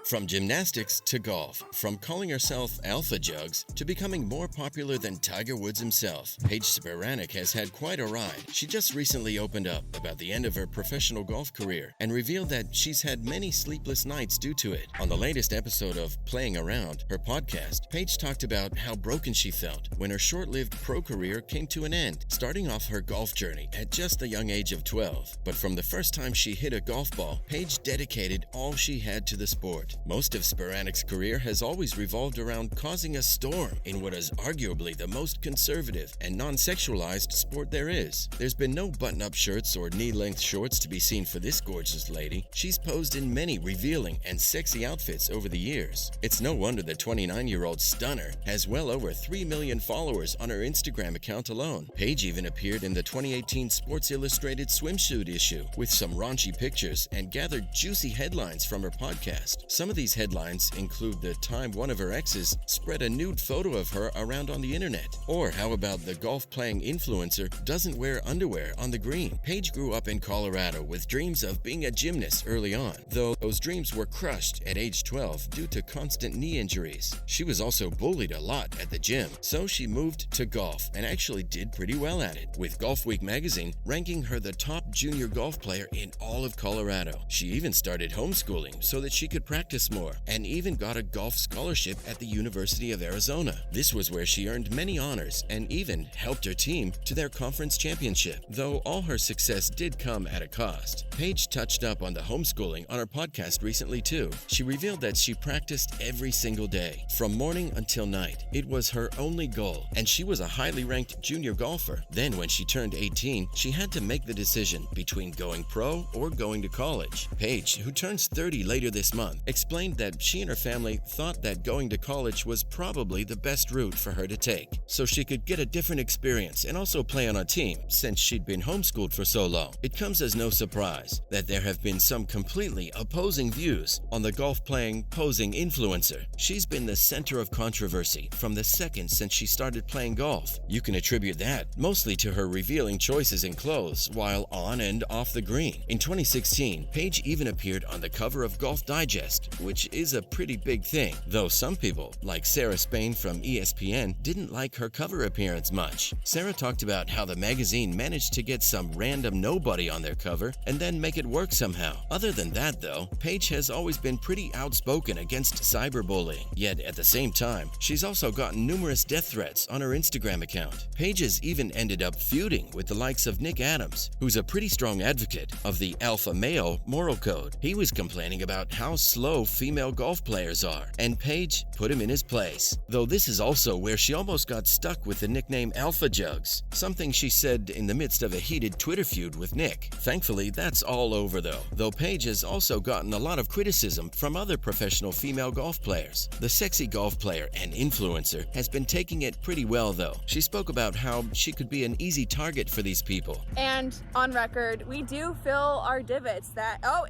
From gymnastics to golf, from calling herself Alpha Jugs to becoming more popular than Tiger Woods himself, Paige Spiranac has had quite a ride. She just recently opened up about the end of her professional golf career and revealed that she's had many sleepless nights due to it. On the latest episode of Playing Around, her podcast, Paige talked about how broken she felt when her short-lived pro career came to an end, starting off her golf journey at just the young age of 12. But from the first time she hit a golf ball, Paige dedicated all she had to the sport. Most of Spiranac's career has always revolved around causing a storm in what is arguably the most conservative and non-sexualized sport there is. There's been no button-up shirts or knee-length shorts to be seen for this gorgeous lady. She's posed in many revealing and sexy outfits over the years. It's no wonder the 29-year-old stunner has well over 3 million followers on her Instagram account alone. Paige even appeared in the 2018 Sports Illustrated swimsuit issue with some raunchy pictures and gathered juicy headlines from her podcast. Some of these headlines include the time one of her exes spread a nude photo of her around on the internet. Or how about the golf-playing influencer doesn't wear underwear on the green? Paige grew up in Colorado with dreams of being a gymnast early on, though those dreams were crushed at age 12 due to constant knee injuries. She was also bullied a lot at the gym, so she moved to golf and actually did pretty well at it, with Golf Week magazine ranking her the top junior golf player in all of Colorado. She even started homeschooling so that she could practice more, and even got a golf scholarship at the University of Arizona. This was where she earned many honors and even helped her team to their conference championship, though all her success did come at a cost. Paige touched up on the homeschooling on her podcast recently too. She revealed that she practiced every single day, from morning until night. It was her only goal, and she was a highly ranked junior golfer. Then when she turned 18, she had to make the decision between going pro or going to college. Paige, who turns 30 later this month, explained that she and her family thought that going to college was probably the best route for her to take, so she could get a different experience and also play on a team since she'd been homeschooled for so long. It comes as no surprise that there have been some completely opposing views on the golf-playing, posing influencer. She's been the center of controversy from the second since she started playing golf. You can attribute that mostly to her revealing choices in clothes while on and off the green. In 2016, Paige even appeared on the cover of Golf Digest, which is a pretty big thing, though some people, like Sarah Spain from ESPN, didn't like her cover appearance much. Sarah talked about how the magazine managed to get some random nobody on their cover and then make it work somehow. Other than that though, Paige has always been pretty outspoken against cyberbullying, yet at the same time, she's also gotten numerous death threats on her Instagram account. Paige has even ended up feuding with the likes of Nick Adams, who's a pretty strong advocate of the alpha male moral code. He was complaining about how slow female golf players are, and Paige put him in his place. Though this is also where she almost got stuck with the nickname Alpha Jugs, something she said in the midst of a heated Twitter feud with Nick. Thankfully, that's all over though Paige has also gotten a lot of criticism from other professional female golf players. The sexy golf player and influencer has been taking it pretty well though. She spoke about how she could be an easy target for these people. And on record, we do fill our divots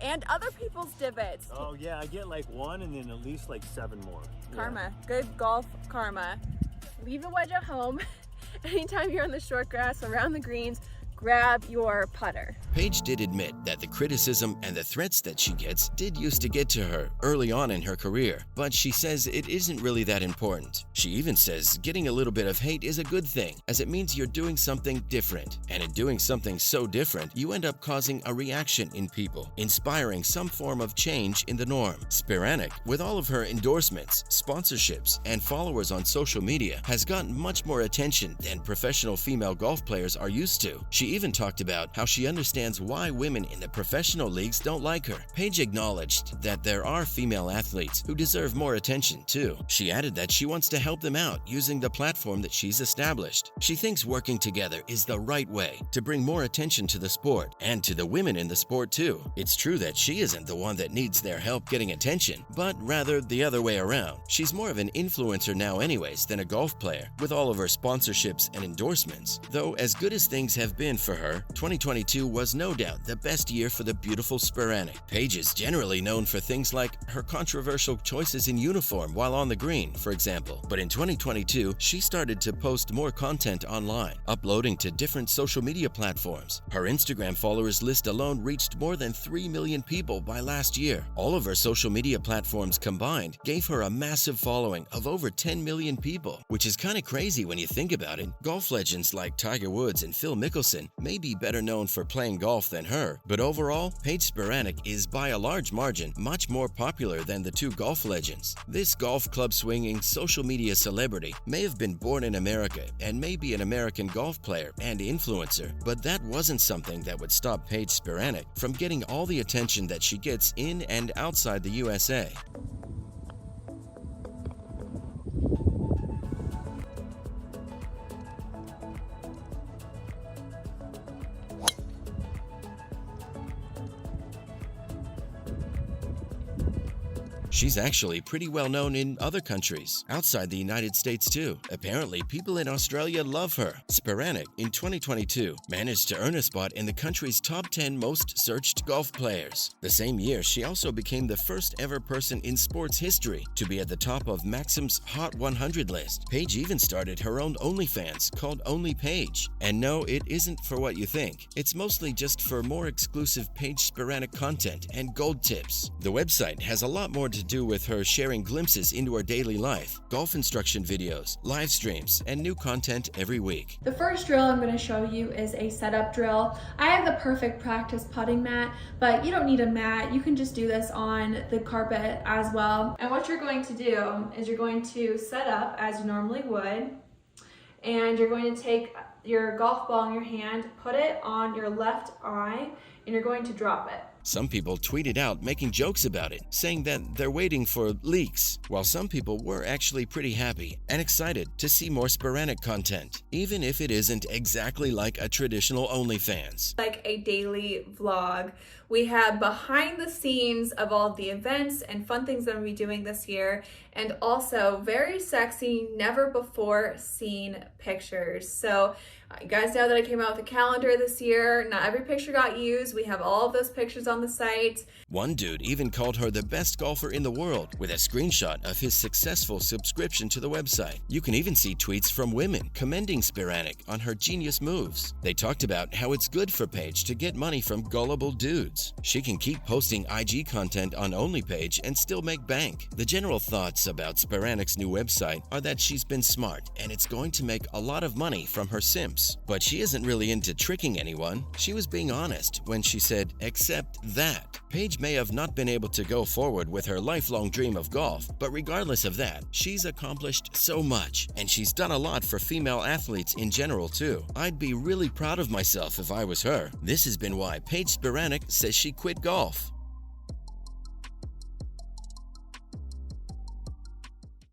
and other people's divots. Oh yeah, I get like one and then at least like 7 more. Karma, good golf karma. Leave the wedge at home. Anytime you're on the short grass around the greens, grab your putter. Paige did admit that the criticism and the threats that she gets did used to get to her early on in her career, but she says it isn't really that important. She even says getting a little bit of hate is a good thing, as it means you're doing something different, and in doing something so different, you end up causing a reaction in people, inspiring some form of change in the norm. Spiranac, with all of her endorsements, sponsorships, and followers on social media, has gotten much more attention than professional female golf players are used to. She even talked about how she understands why women in the professional leagues don't like her. Paige acknowledged that there are female athletes who deserve more attention too. She added that she wants to help them out using the platform that she's established. She thinks working together is the right way to bring more attention to the sport and to the women in the sport too. It's true that she isn't the one that needs their help getting attention, but rather the other way around. She's more of an influencer now anyways than a golf player, with all of her sponsorships and endorsements. Though as good as things have been even for her, 2022 was no doubt the best year for the beautiful Spiranac. Paige is generally known for things like her controversial choices in uniform while on the green, for example. But in 2022, she started to post more content online, uploading to different social media platforms. Her Instagram followers list alone reached more than 3 million people by last year. All of her social media platforms combined gave her a massive following of over 10 million people, which is kind of crazy when you think about it. Golf legends like Tiger Woods and Phil Mickelson may be better known for playing golf than her, but overall, Paige Spiranac is by a large margin much more popular than the two golf legends. This golf club swinging social media celebrity may have been born in America and may be an American golf player and influencer, but that wasn't something that would stop Paige Spiranac from getting all the attention that she gets in and outside the USA. She's actually pretty well known in other countries, outside the United States too. Apparently, people in Australia love her. Spiranac, in 2022, managed to earn a spot in the country's top 10 most searched golf players. The same year, she also became the first ever person in sports history to be at the top of Maxim's Hot 100 list. Paige even started her own OnlyFans called Only Paige. And no, it isn't for what you think. It's mostly just for more exclusive Paige Spiranac content and gold tips. The website has a lot more to do with her sharing glimpses into her daily life, golf instruction videos, live streams, and new content every week. The first drill I'm going to show you is a setup drill. I have the perfect practice putting mat, but you don't need a mat. You can just do this on the carpet as well. And what you're going to do is you're going to set up as you normally would, and you're going to take your golf ball in your hand, put it on your left eye, and you're going to drop it. Some people tweeted out making jokes about it, saying that they're waiting for leaks, while some people were actually pretty happy and excited to see more Spiranac content, even if it isn't exactly like a traditional OnlyFans. Like a daily vlog. We have behind the scenes of all the events and fun things that I'm going to be doing this year, and also very sexy, never before seen pictures. So you guys know that I came out with a calendar this year. Not every picture got used. We have all of those pictures on the site. One dude even called her the best golfer in the world with a screenshot of his successful subscription to the website. You can even see tweets from women commending Spiranac on her genius moves. They talked about how it's good for Paige to get money from gullible dudes. She can keep posting IG content on OnlyPage and still make bank. The general thoughts about Spiranac's new website are that she's been smart and it's going to make a lot of money from her simps. But she isn't really into tricking anyone. She was being honest when she said, "Except that." Paige may have not been able to go forward with her lifelong dream of golf, but regardless of that, she's accomplished so much, and she's done a lot for female athletes in general too. I'd be really proud of myself if I was her. This has been why Paige Spiranac says she quit golf.